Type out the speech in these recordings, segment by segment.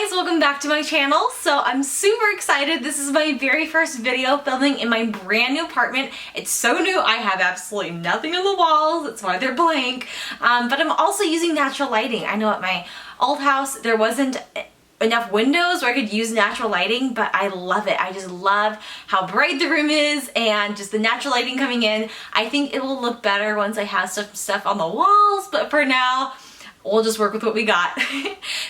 guys, welcome back to my channel. So I'm super excited. This is my very first video filming in my brand new apartment. It's so new, I have absolutely nothing on the walls. That's why they're blank. But I'm also using natural lighting. I know at my old house there wasn't enough windows where I could use natural lighting, but I love it. I just love how bright the room is and just the natural lighting coming in. I think it will look better once I have stuff on the walls, but for now, we'll just work with what we got.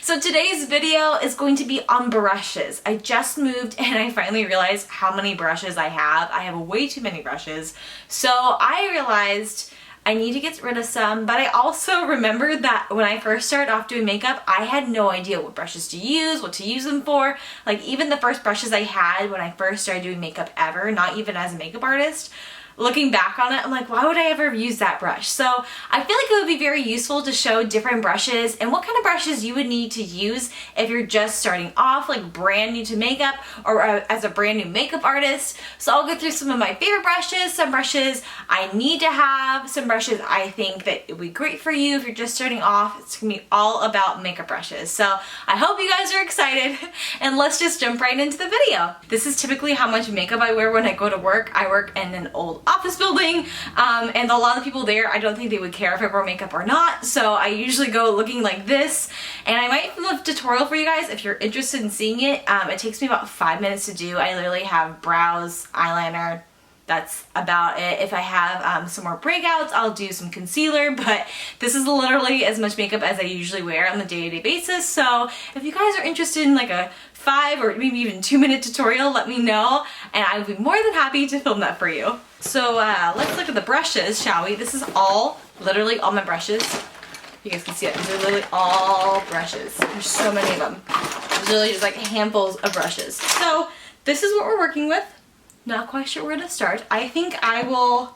So today's video is going to be on brushes. I just moved and I finally realized how many brushes I have. I have way too many brushes. So I realized I need to get rid of some, but I also remembered that when I first started off doing makeup, I had no idea what brushes to use, what to use them for. Like even the first brushes I had when I first started doing makeup ever, not even as a makeup artist, looking back on it, I'm like, why would I ever use that brush? So I feel like it would be very useful to show different brushes and what kind of brushes you would need to use if you're just starting off, like brand new to makeup or as a brand new makeup artist. So I'll go through some of my favorite brushes, some brushes I need to have, some brushes I think that it would be great for you if you're just starting off. It's gonna be all about makeup brushes. So I hope you guys are excited and let's just jump right into the video. This is typically how much makeup I wear when I go to work. I work in an old office building and a lot of people there, I don't think they would care if I wore makeup or not, so I usually go looking like this, and I might film a tutorial for you guys if you're interested in seeing it. It takes me about 5 minutes to do. I literally have brows, eyeliner, that's about it. If I have some more breakouts, I'll do some concealer, but this is literally as much makeup as I usually wear on a day-to-day basis. So if you guys are interested in like a 5 or maybe even 2-minute tutorial, let me know and I would be more than happy to film that for you. So let's look at the brushes, shall we? This is literally all my brushes. You guys can see it. These are literally all brushes. There's so many of them. There's literally just like handfuls of brushes. So this is what we're working with. Not quite sure where to start. I think I will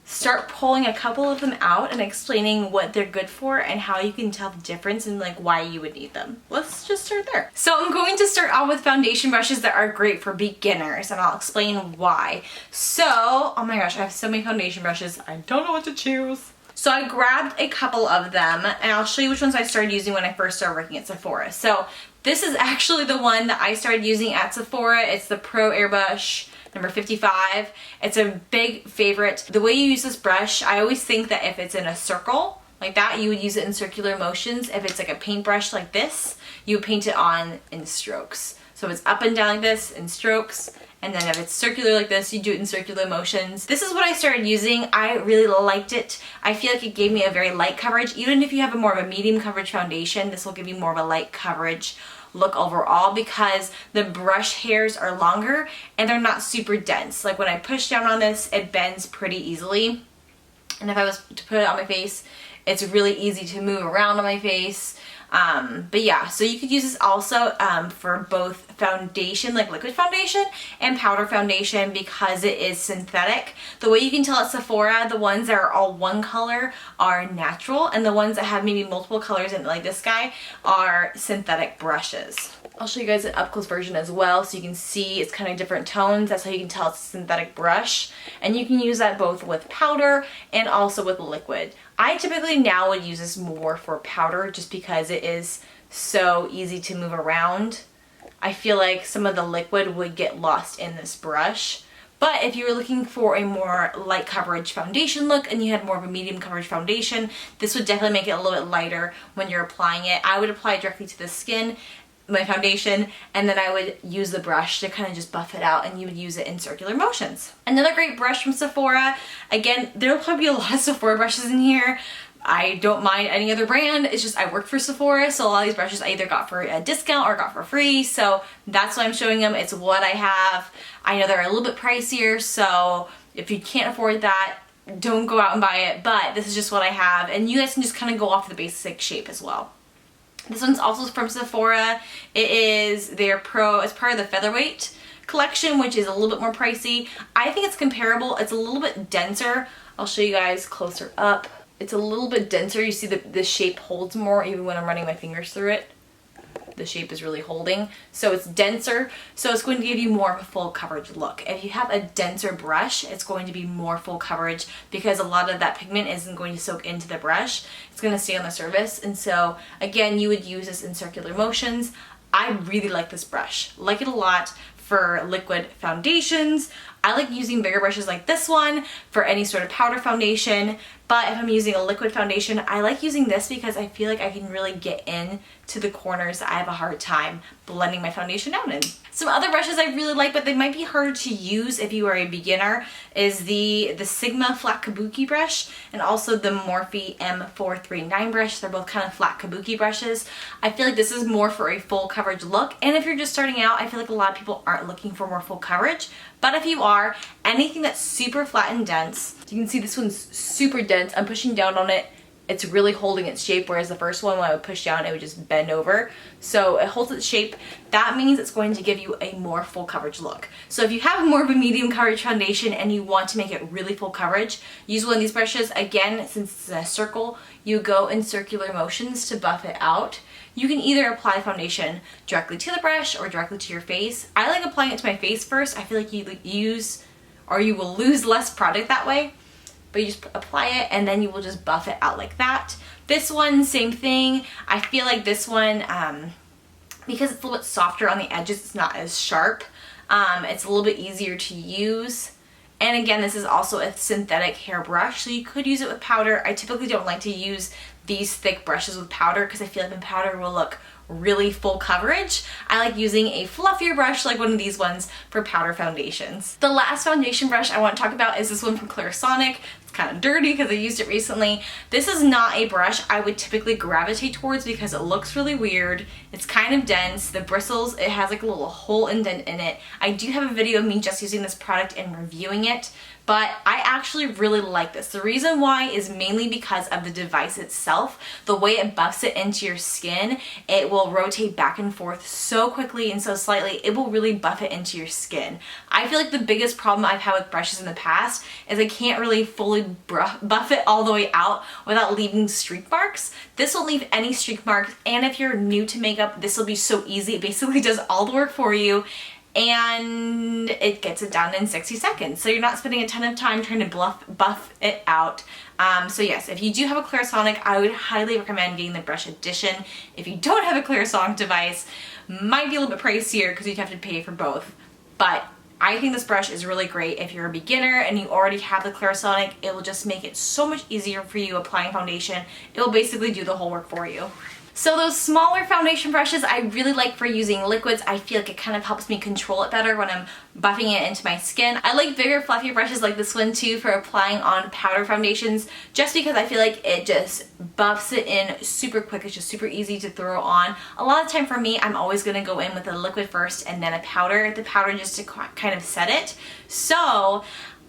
start pulling a couple of them out and explaining what they're good for and how you can tell the difference and like why you would need them. Let's just start there. So I'm going to start off with foundation brushes that are great for beginners and I'll explain why. So, oh my gosh, I have so many foundation brushes. I don't know what to choose. So I grabbed a couple of them and I'll show you which ones I started using when I first started working at Sephora. So this is actually the one that I started using at Sephora. It's the Pro Airbrush number 55. It's a big favorite. The way you use this brush, I always think that if it's in a circle like that, you would use it in circular motions. If it's like a paintbrush like this, you would paint it on in strokes. So if it's up and down like this in strokes, and then if it's circular like this, you do it in circular motions. This is what I started using. I really liked it. I feel like it gave me a very light coverage. Even if you have a more of a medium coverage foundation, this will give you more of a light coverage look overall because the brush hairs are longer and they're not super dense. Like when I push down on this, it bends pretty easily. And if I was to put it on my face, it's really easy to move around on my face. But yeah, so you could use this also for both foundation, like liquid foundation, and powder foundation because it is synthetic. The way you can tell at Sephora, the ones that are all one color are natural, and the ones that have maybe multiple colors in like this guy are synthetic brushes. I'll show you guys an up-close version as well so you can see it's kind of different tones. That's how you can tell it's a synthetic brush. And you can use that both with powder and also with liquid. I typically now would use this more for powder just because it is so easy to move around. I feel like some of the liquid would get lost in this brush. But if you were looking for a more light coverage foundation look and you had more of a medium coverage foundation, this would definitely make it a little bit lighter when you're applying it. I would apply it directly to the skin, my foundation, and then I would use the brush to kind of just buff it out, and you would use it in circular motions. Another great brush from Sephora. Again, there'll probably be a lot of Sephora brushes in here. I don't mind any other brand. It's just I work for Sephora, so a lot of these brushes I either got for a discount or got for free, so that's why I'm showing them. It's what I have. I know they're a little bit pricier, so if you can't afford that, don't go out and buy it, but this is just what I have, and you guys can just kind of go off the basic shape as well. This one's also from Sephora. It is their it's part of the Featherweight collection, which is a little bit more pricey. I think it's comparable. It's a little bit denser. I'll show you guys closer up. It's a little bit denser. You see the shape holds more even when I'm running my fingers through it. the shape is really holding. So it's denser, so it's going to give you more of a full coverage look. If you have a denser brush, it's going to be more full coverage because a lot of that pigment isn't going to soak into the brush. It's going to stay on the surface. And so again, you would use this in circular motions. I really like this brush. Like it a lot for liquid foundations. I like using bigger brushes like this one for any sort of powder foundation, but if I'm using a liquid foundation, I like using this because I feel like I can really get in to the corners that I have a hard time blending my foundation out in. Some other brushes I really like, but they might be harder to use if you are a beginner, is the Sigma flat kabuki brush and also the Morphe M439 brush. They're both kind of flat kabuki brushes. I feel like this is more for a full coverage look, and if you're just starting out, I feel like a lot of people aren't looking for more full coverage. But if you are, anything that's super flat and dense, you can see this one's super dense. I'm pushing down on it. It's really holding its shape, whereas the first one, when I would push down, it would just bend over. So it holds its shape. That means it's going to give you a more full coverage look. So if you have more of a medium coverage foundation and you want to make it really full coverage, use one of these brushes. Again, since it's in a circle, you go in circular motions to buff it out. You can either apply foundation directly to the brush or directly to your face. I like applying it to my face first. I feel like you will lose less product that way. But you just apply it and then you will just buff it out like that. This one, same thing. I feel like this one, because it's a little bit softer on the edges, it's not as sharp. It's a little bit easier to use. And again, this is also a synthetic hair brush, so you could use it with powder. I typically don't like to use these thick brushes with powder because I feel like the powder will look really full coverage. I like using a fluffier brush like one of these ones for powder foundations. The last foundation brush I want to talk about is this one from Clarisonic. It's kind of dirty because I used it recently. This is not a brush I would typically gravitate towards because it looks really weird. It's kind of dense. The bristles, it has like a little hole indent in it. I do have a video of me just using this product and reviewing it, but I actually really like this. The reason why is mainly because of the device itself. The way it buffs it into your skin, it will rotate back and forth so quickly and so slightly, it will really buff it into your skin. I feel like the biggest problem I've had with brushes in the past is I can't really fully buff it all the way out without leaving streak marks. This won't leave any streak marks, and if you're new to makeup, this will be so easy. It basically does all the work for you, and it gets it down in 60 seconds. So you're not spending a ton of time trying to buff it out. So yes, if you do have a Clarisonic, I would highly recommend getting the brush edition. If you don't have a Clarisonic device, might be a little bit pricier because you'd have to pay for both. But I think this brush is really great if you're a beginner and you already have the Clarisonic. It will just make it so much easier for you applying foundation. It will basically do the whole work for you. So those smaller foundation brushes I really like for using liquids. I feel like it kind of helps me control it better when I'm buffing it into my skin. I like bigger, fluffier brushes like this one too for applying on powder foundations, just because I feel like it just buffs it in super quick. It's just super easy to throw on. A lot of the time for me, I'm always going to go in with a liquid first and then a powder. The powder just to kind of set it. So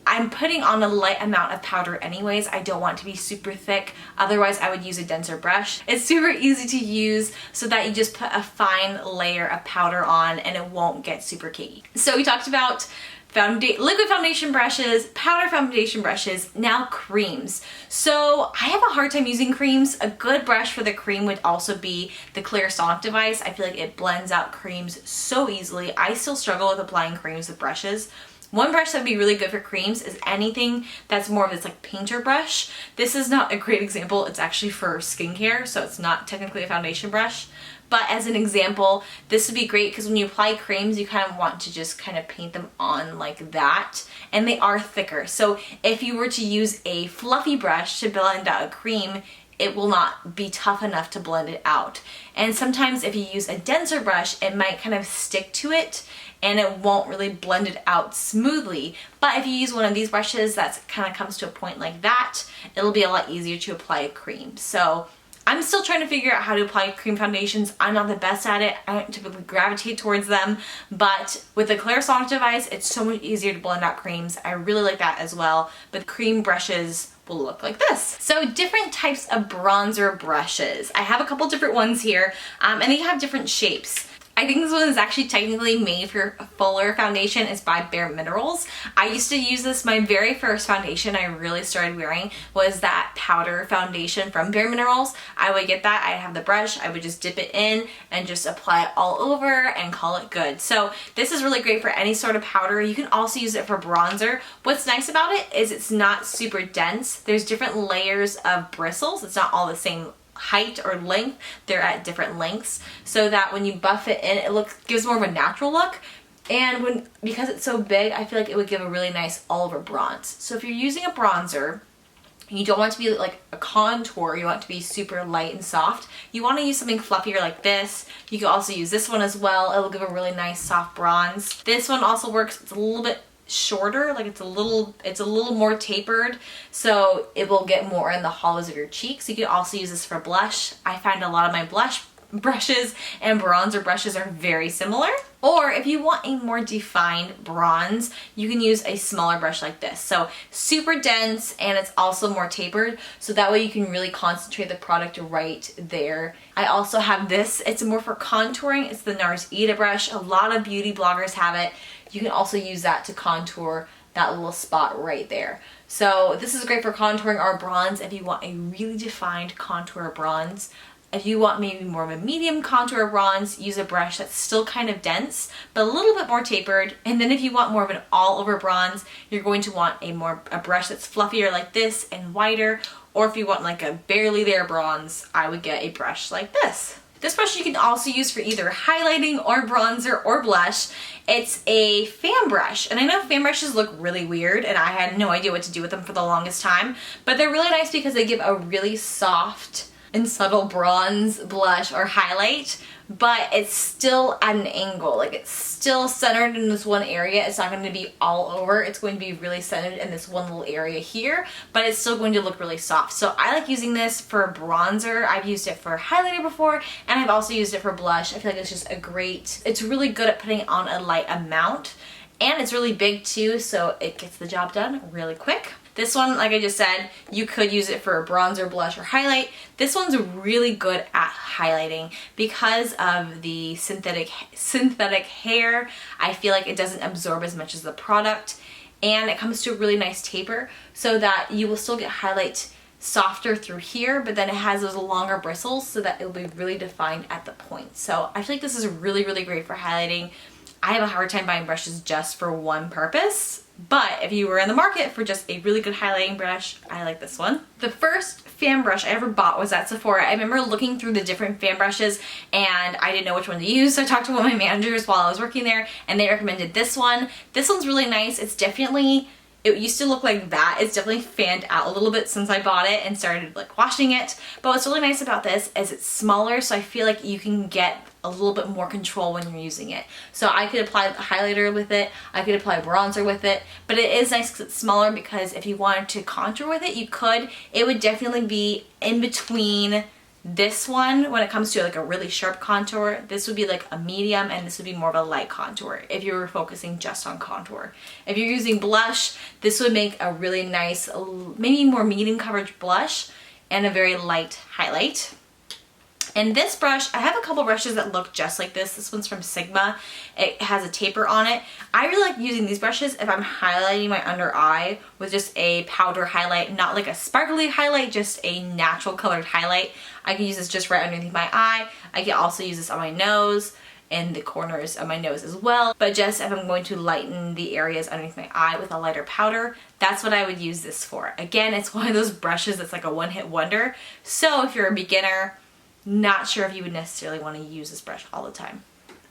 I'm putting on a light amount of powder anyways. I don't want it to be super thick. Otherwise, I would use a denser brush. It's super easy to use so that you just put a fine layer of powder on and it won't get super cakey. So we talked about liquid foundation brushes, powder foundation brushes, now creams. So I have a hard time using creams. A good brush for the cream would also be the Clarisonic device. I feel like it blends out creams so easily. I still struggle with applying creams with brushes. One brush that would be really good for creams is anything that's more of this like painter brush. This is not a great example. It's actually for skincare, so it's not technically a foundation brush. But as an example, this would be great because when you apply creams, you kind of want to just kind of paint them on like that. And they are thicker. So if you were to use a fluffy brush to blend out a cream, it will not be tough enough to blend it out. And sometimes if you use a denser brush, it might kind of stick to it and it won't really blend it out smoothly. But if you use one of these brushes that kind of comes to a point like that, it'll be a lot easier to apply a cream. So I'm still trying to figure out how to apply cream foundations. I'm not the best at it. I don't typically gravitate towards them, but with the Clarisonic device, it's so much easier to blend out creams. I really like that as well, but cream brushes will look like this. So different types of bronzer brushes. I have a couple different ones here, and they have different shapes. I I think this one is actually technically made for a fuller foundation. It's by Bare Minerals. I used to use this. My very first foundation I really started wearing was that powder foundation from Bare Minerals. I would get that, I'd have the brush, I would just dip it in and just apply it all over and call it good. So this is really great for any sort of powder. You can also use it for bronzer. What's nice about it is it's not super dense. There's different layers of bristles. It's not all the same height or length. They're at different lengths, so that when you buff it in, it gives more of a natural look. And because it's so big, I feel like it would give a really nice all over bronze. So if you're using a bronzer, you don't want it to be like a contour, you want it to be super light and soft. You want to use something fluffier like this. You can also use this one as well. It'll give a really nice soft bronze. This one also works. It's a little bit shorter, like it's a little more tapered, so it will get more in the hollows of your cheeks. You can also use this for blush. I find a lot of my blush brushes and bronzer brushes are very similar. Or if you want a more defined bronze, you can use a smaller brush like this. So super dense, and it's also more tapered, so that way you can really concentrate the product right there. I also have this. It's more for contouring. It's the NARS Eda brush. A lot of beauty bloggers have it. You can also use that to contour that little spot right there. So this is great for contouring or bronze if you want a really defined contour bronze. If you want maybe more of a medium contour bronze, use a brush that's still kind of dense, but a little bit more tapered. And then if you want more of an all over bronze, you're going to want a brush that's fluffier like this and wider. Or if you want like a barely there bronze, I would get a brush like this. This brush you can also use for either highlighting or bronzer or blush. It's a fan brush, and I know fan brushes look really weird and I had no idea what to do with them for the longest time, but they're really nice because they give a really soft and subtle bronze, blush, or highlight, but it's still at an angle. Like it's still centered in this one area. It's not going to be all over. It's going to be really centered in this one little area here, but it's still going to look really soft. So I like using this for bronzer. I've used it for highlighter before, and I've also used it for blush. I feel like it's just it's really good at putting on a light amount, and it's really big too, so it gets the job done really quick. This one, like I just said, you could use it for a bronzer, blush, or highlight. This one's really good at highlighting because of the synthetic hair. I feel like it doesn't absorb as much as the product, and it comes to a really nice taper so that you will still get highlight softer through here, but then it has those longer bristles so that it will be really defined at the point. So I feel like this is really, really great for highlighting. I have a hard time buying brushes just for one purpose, but if you were in the market for just a really good highlighting brush, I like this one. The first fan brush I ever bought was at Sephora. I remember looking through the different fan brushes and I didn't know which one to use, so I talked to one of my managers while I was working there and they recommended this one. This one's really nice. It used to look like that. It's definitely fanned out a little bit since I bought it and started like washing it. But what's really nice about this is it's smaller, so I feel like you can get a little bit more control when you're using it. So I could apply the highlighter with it, I could apply bronzer with it, but it is nice because it's smaller, because if you wanted to contour with it, you could. It would definitely be in between this one when it comes to like a really sharp contour. This would be like a medium, and this would be more of a light contour if you were focusing just on contour. If you're using blush, this would make a really nice, maybe more medium coverage blush and a very light highlight. And this brush, I have a couple brushes that look just like this. This one's from Sigma. It has a taper on it. I really like using these brushes if I'm highlighting my under eye with just a powder highlight, not like a sparkly highlight, just a natural colored highlight. I can use this just right underneath my eye. I can also use this on my nose and the corners of my nose as well. But just if I'm going to lighten the areas underneath my eye with a lighter powder, that's what I would use this for. Again, it's one of those brushes that's like a one-hit wonder. So if you're a beginner, not sure if you would necessarily want to use this brush all the time.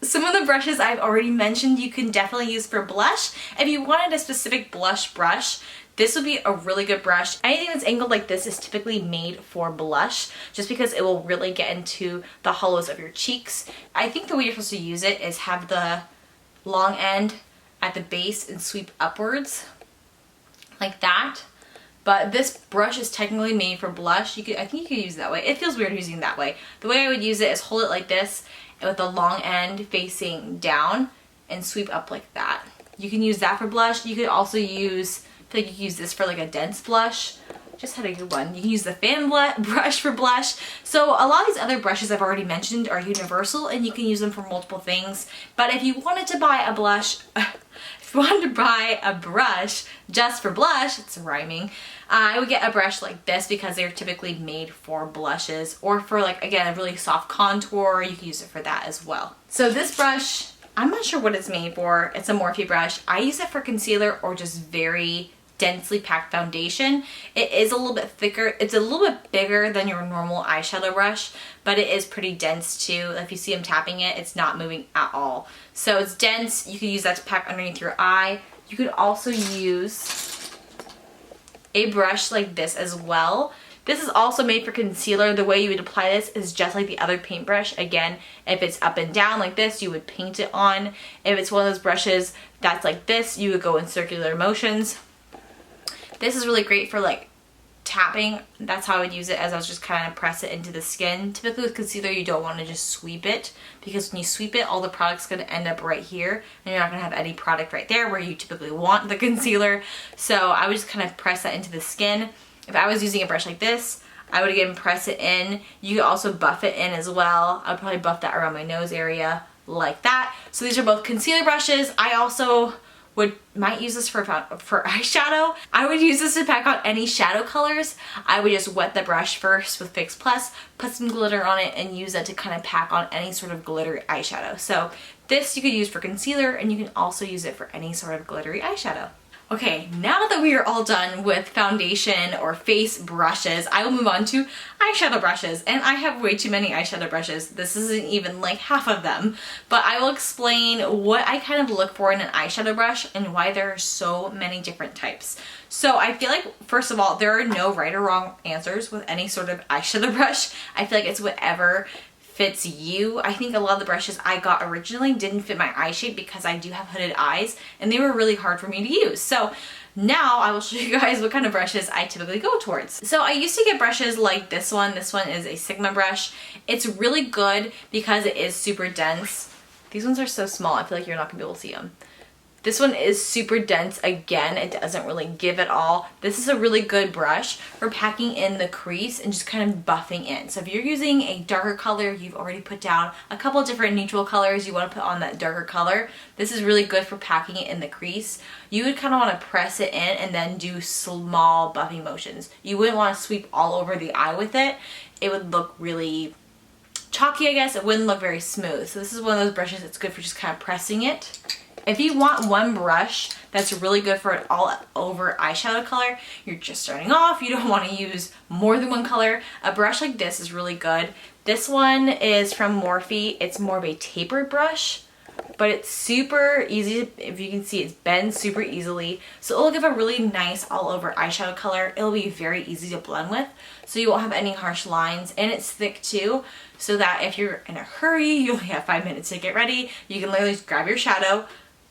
Some of the brushes I've already mentioned you can definitely use for blush. If you wanted a specific blush brush, this would be a really good brush. Anything that's angled like this is typically made for blush, just because it will really get into the hollows of your cheeks. I think the way you're supposed to use it is have the long end at the base and sweep upwards like that. But this brush is technically made for blush. I think you could use it that way. It feels weird using it that way. The way I would use it is hold it like this and with the long end facing down and sweep up like that. You can use that for blush. You could also use, I feel like you could use this for like a dense blush, just had a good one. You can use the fan brush for blush. So a lot of these other brushes I've already mentioned are universal and you can use them for multiple things. But if you wanted to buy a blush, if you wanted to buy a brush just for blush, it's rhyming, I would get a brush like this because they're typically made for blushes or for, like, again, a really soft contour. You can use it for that as well. So this brush, I'm not sure what it's made for. It's a Morphe brush. I use it for concealer or just very densely packed foundation. It is a little bit thicker. It's a little bit bigger than your normal eyeshadow brush, but it is pretty dense too. If you see I'm tapping it, it's not moving at all. So it's dense. You could use that to pack underneath your eye. You could also use a brush like this as well. This is also made for concealer. The way you would apply this is just like the other paintbrush. Again, if it's up and down like this, you would paint it on. If it's one of those brushes that's like this, you would go in circular motions. This is really great for like tapping. That's how I would use it, as I was just kind of press it into the skin. Typically with concealer, you don't want to just sweep it, because when you sweep it, all the product's going to end up right here and you're not going to have any product right there where you typically want the concealer. So I would just kind of press that into the skin. If I was using a brush like this, I would again press it in. You could also buff it in as well. I would probably buff that around my nose area like that. So these are both concealer brushes. I also might use this for eyeshadow. I would use this to pack on any shadow colors. I would just wet the brush first with Fix Plus, put some glitter on it, and use that to kind of pack on any sort of glittery eyeshadow. So this you could use for concealer, and you can also use it for any sort of glittery eyeshadow. Okay, now that we are all done with foundation or face brushes, I will move on to eyeshadow brushes. And I have way too many eyeshadow brushes. This isn't even like half of them. But I will explain what I kind of look for in an eyeshadow brush and why there are so many different types. So I feel like, first of all, there are no right or wrong answers with any sort of eyeshadow brush. I feel like it's whatever fits you. I think a lot of the brushes I got originally didn't fit my eye shape because I do have hooded eyes and they were really hard for me to use. So now I will show you guys what kind of brushes I typically go towards. So I used to get brushes like this one. This one is a Sigma brush. It's really good because it is super dense. These ones are so small, I feel like you're not gonna be able to see them. This one is super dense. Again, it doesn't really give at all. This is a really good brush for packing in the crease and just kind of buffing in. So if you're using a darker color, you've already put down a couple of different neutral colors, you want to put on that darker color, this is really good for packing it in the crease. You would kind of want to press it in and then do small buffing motions. You wouldn't want to sweep all over the eye with it. It would look really chalky, I guess. It wouldn't look very smooth. So this is one of those brushes that's good for just kind of pressing it. If you want one brush that's really good for an all over eyeshadow color, you're just starting off, you don't want to use more than one color, a brush like this is really good. This one is from Morphe. It's more of a tapered brush, but it's super easy. If you can see, it bends super easily. So it'll give a really nice all over eyeshadow color. It'll be very easy to blend with, so you won't have any harsh lines, and it's thick too, so that if you're in a hurry, you only have 5 minutes to get ready, you can literally just grab your shadow,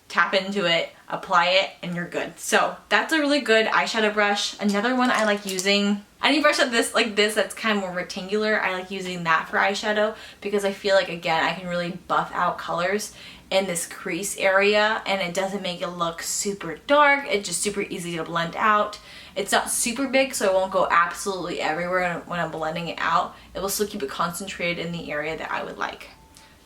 tap into it, apply it, and you're good. So that's a really good eyeshadow brush. Another one I like using, any brush like this that's kind of more rectangular, I like using that for eyeshadow because I feel like, again, I can really buff out colors in this crease area and it doesn't make it look super dark. It's just super easy to blend out. It's not super big, so it won't go absolutely everywhere when I'm blending it out. It will still keep it concentrated in the area that I would like.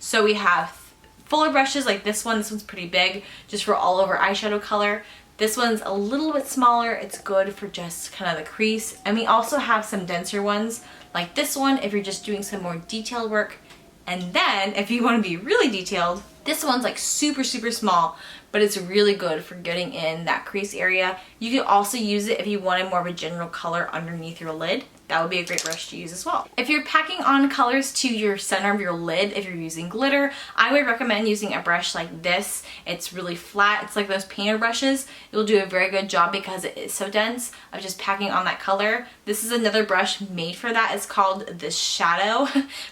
So we have fuller brushes like this one. This one's pretty big, just for all over eyeshadow color. This one's a little bit smaller. It's good for just kind of the crease. And we also have some denser ones like this one if you're just doing some more detailed work. And then if you want to be really detailed, this one's like super small, but it's really good for getting in that crease area. You could also use it if you wanted more of a general color underneath your lid. That would be a great brush to use as well. If you're packing on colors to your center of your lid, if you're using glitter, I would recommend using a brush like this. It's really flat. It's like those painter brushes. It will do a very good job because it is so dense of just packing on that color. This is another brush made for that. It's called the Shadow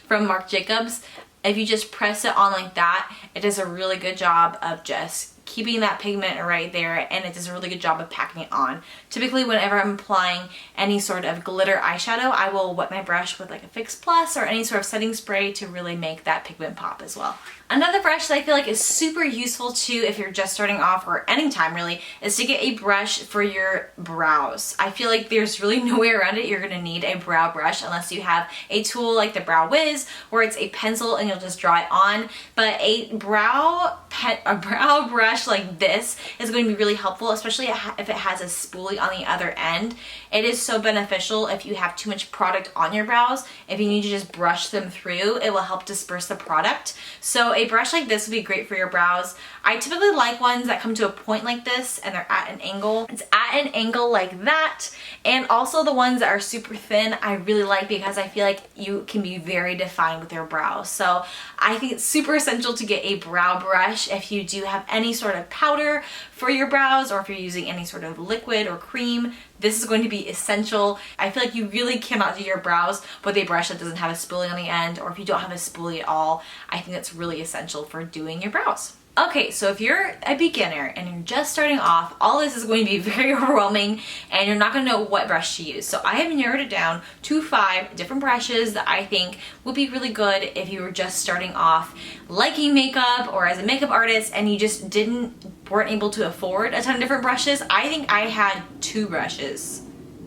from Marc Jacobs. If you just press it on like that, it does a really good job of just keeping that pigment right there, and it does a really good job of packing it on. Typically whenever I'm applying any sort of glitter eyeshadow, I will wet my brush with like a Fix Plus or any sort of setting spray to really make that pigment pop as well. Another brush that I feel like is super useful too if you're just starting off or anytime really is to get a brush for your brows. I feel like there's really no way around it. You're going to need a brow brush unless you have a tool like the Brow Wiz where it's a pencil and you'll just draw it on. But a brow brush like this is going to be really helpful, especially if it has a spoolie on the other end. It is so beneficial if you have too much product on your brows. If you need to just brush them through, it will help disperse the product. So a brush like this would be great for your brows. I typically like ones that come to a point like this and they're at an angle. It's at an angle like that. And also the ones that are super thin I really like because I feel like you can be very defined with your brows. So I think it's super essential to get a brow brush if you do have any sort of powder for your brows, or if you're using any sort of liquid or cream. This is going to be essential. I feel like you really cannot do your brows with a brush that doesn't have a spoolie on the end, or if you don't have a spoolie at all, I think that's really essential for doing your brows. Okay, so if you're a beginner and you're just starting off, all this is going to be very overwhelming and you're not going to know what brush to use. So I have narrowed it down to 5 different brushes that I think would be really good if you were just starting off liking makeup or as a makeup artist and you just weren't able to afford a ton of different brushes. I think I had 2 brushes,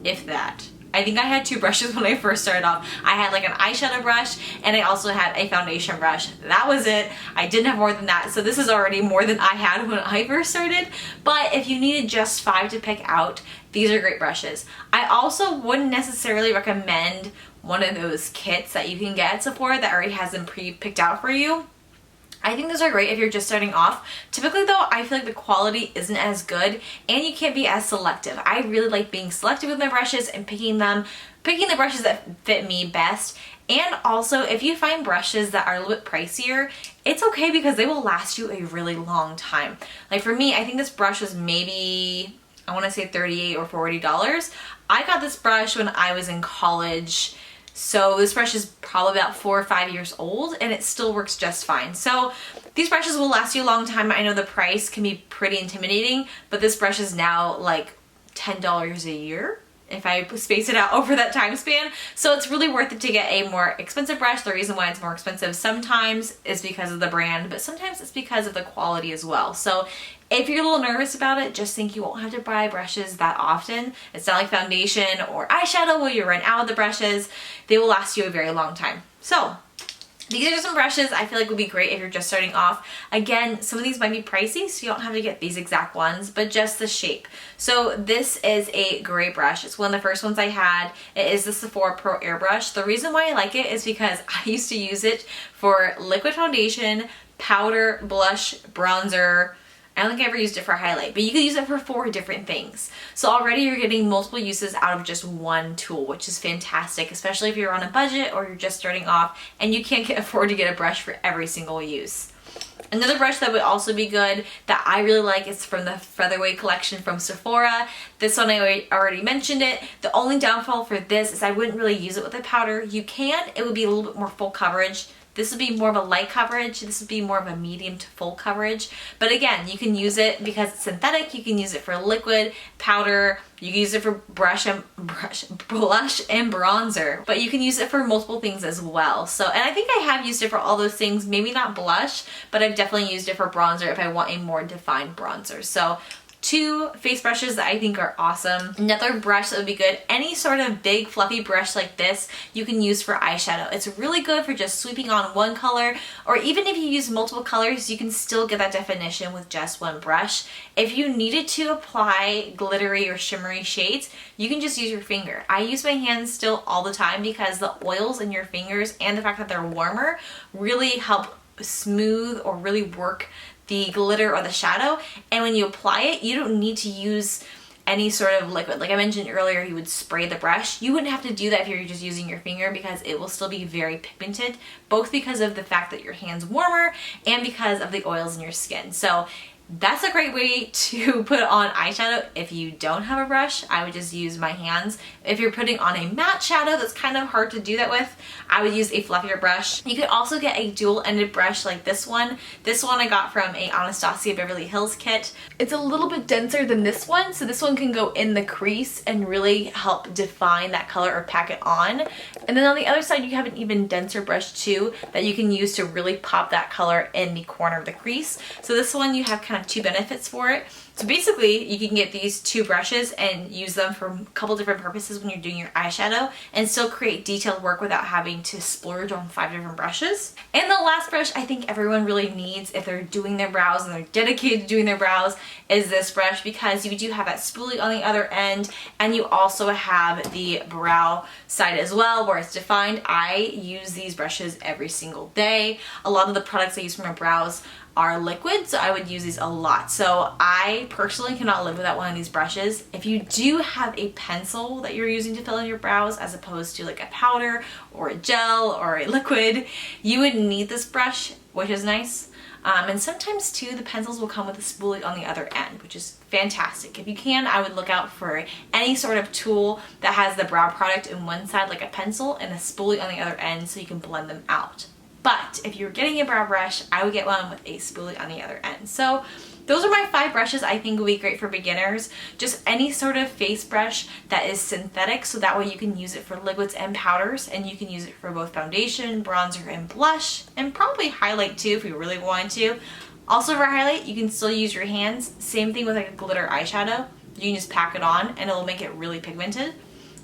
if that. I think I had 2 brushes when I first started off. I had like an eyeshadow brush and I also had a foundation brush. That was it. I didn't have more than that. So this is already more than I had when I first started. But if you needed just 5 to pick out, these are great brushes. I also wouldn't necessarily recommend one of those kits that you can get at Sephora that already has them pre-picked out for you. I think those are great if you're just starting off. Typically though, I feel like the quality isn't as good and you can't be as selective. I really like being selective with my brushes and picking the brushes that fit me best. And also, if you find brushes that are a little bit pricier, it's okay because they will last you a really long time. Like for me, I think this brush was maybe, I want to say $38 or $40. I got this brush when I was in college. So this brush is probably about 4 or 5 years old and it still works just fine. So these brushes will last you a long time. I know the price can be pretty intimidating, but this brush is now like $10 a year if I space it out over that time span. So it's really worth it to get a more expensive brush. The reason why it's more expensive sometimes is because of the brand, but sometimes it's because of the quality as well. So if you're a little nervous about it, just think you won't have to buy brushes that often. It's not like foundation or eyeshadow where you run out of the brushes. They will last you a very long time. So these are some brushes I feel like would be great if you're just starting off. Again, some of these might be pricey, so you don't have to get these exact ones, but just the shape. So this is a great brush. It's one of the first ones I had. It is the Sephora Pro Airbrush. The reason why I like it is because I used to use it for liquid foundation, powder, blush, bronzer. I don't think I ever used it for highlight, but you can use it for 4 different things. So already you're getting multiple uses out of just one tool, which is fantastic, especially if you're on a budget or you're just starting off and you can't afford to get a brush for every single use. Another brush that would also be good that I really like is from the Featherweight collection from Sephora. This one I already mentioned it. The only downfall for this is I wouldn't really use it with a powder. You can, it would be a little bit more full coverage. This would be more of a light coverage. This would be more of a medium to full coverage. But again, you can use it because it's synthetic. You can use it for liquid, powder. You can use it for blush and bronzer. But you can use it for multiple things as well. So, and I think I have used it for all those things. Maybe not blush, but I've definitely used it for bronzer if I want a more defined bronzer. So 2 face brushes that I think are awesome. Another brush that would be good, any sort of big fluffy brush like this you can use for eyeshadow. It's really good for just sweeping on one color, or even if you use multiple colors, you can still get that definition with just one brush. If you needed to apply glittery or shimmery shades, you can just use your finger. I use my hands still all the time because the oils in your fingers and the fact that they're warmer really help smooth or really work the glitter or the shadow, and when you apply it, you don't need to use any sort of liquid. Like I mentioned earlier, you would spray the brush. You wouldn't have to do that if you're just using your finger because it will still be very pigmented, both because of the fact that your hand's warmer and because of the oils in your skin. So That's a great way to put on eyeshadow. If you don't have a brush, I would just use my hands. If you're putting on a matte shadow that's kind of hard to do that with, I would use a fluffier brush. You could also get a dual-ended brush like this one. This one I got from a Anastasia Beverly Hills kit. It's a little bit denser than this one, so this one can go in the crease and really help define that color or pack it on. And then on the other side, you have an even denser brush too that you can use to really pop that color in the corner of the crease. So this one, you have kind of two benefits for it. So basically, you can get these two brushes and use them for a couple different purposes when you're doing your eyeshadow and still create detailed work without having to splurge on 5 different brushes. And the last brush I think everyone really needs if they're doing their brows and they're dedicated to doing their brows is this brush, because you do have that spoolie on the other end and you also have the brow side as well where it's defined. I use these brushes every single day. A lot of the products I use for my brows are liquid, so I would use these a lot. So I personally cannot live without one of these brushes. If you do have a pencil that you're using to fill in your brows as opposed to like a powder or a gel or a liquid, you would need this brush, which is nice. And sometimes too, the pencils will come with a spoolie on the other end, which is fantastic. If you can, I would look out for any sort of tool that has the brow product in one side like a pencil and a spoolie on the other end so you can blend them out. But if you're getting a brow brush, I would get one with a spoolie on the other end. So those are my 5 brushes I think would be great for beginners. Just any sort of face brush that is synthetic, so that way you can use it for liquids and powders, and you can use it for both foundation, bronzer, and blush, and probably highlight too if you really want to. Also for highlight, you can still use your hands. Same thing with like a glitter eyeshadow. You can just pack it on and it'll make it really pigmented.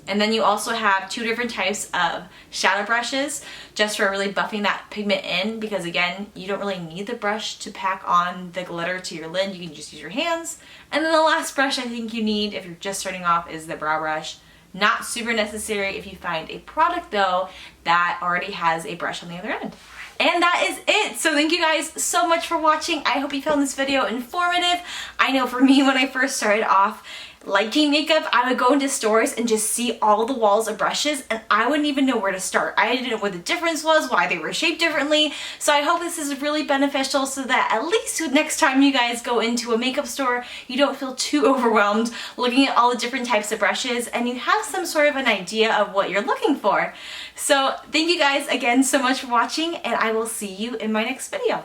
And then you also have 2 different types of shadow brushes just for really buffing that pigment in, because again, you don't really need the brush to pack on the glitter to your lid. You can just use your hands. And then the last brush I think you need if you're just starting off is the brow brush. Not super necessary if you find a product though that already has a brush on the other end. And that is it. So thank you guys so much for watching. I hope you found this video informative. I know for me, when I first started off liking makeup, I would go into stores and just see all the walls of brushes and I wouldn't even know where to start. I didn't know what the difference was, why they were shaped differently. So I hope this is really beneficial so that at least next time you guys go into a makeup store, you don't feel too overwhelmed looking at all the different types of brushes and you have some sort of an idea of what you're looking for. So thank you guys again so much for watching, and I will see you in my next video.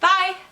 Bye!